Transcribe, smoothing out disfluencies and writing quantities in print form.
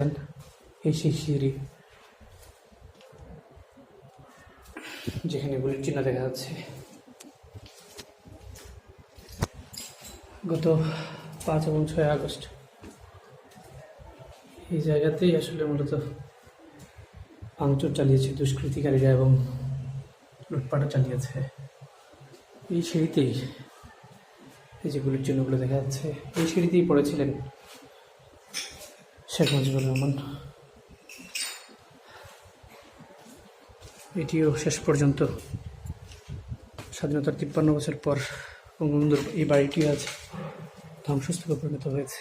এই সেই সিঁড়ি যেখানে গুলির চিহ্ন দেখা যাচ্ছে। গত 5 এবং 6 আগস্ট এই জায়গাতেই আসলে মূলত ভাঙচুর চালিয়েছে দুষ্কৃতিকারীরা এবং লুটপাটও চালিয়েছে। এই সিঁড়িতেই এই যে গুলির চিহ্নগুলো দেখা যাচ্ছে, এই সিঁড়িতেই পড়েছিলেন শেখ মুজিবুর রহমান। এটিও শেষ পর্যন্ত স্বাধীনতার 53 বছর পর বঙ্গবন্ধুর এই বাড়িটিও আজ ধ্বংসস্তূপে পরিণত হয়েছে।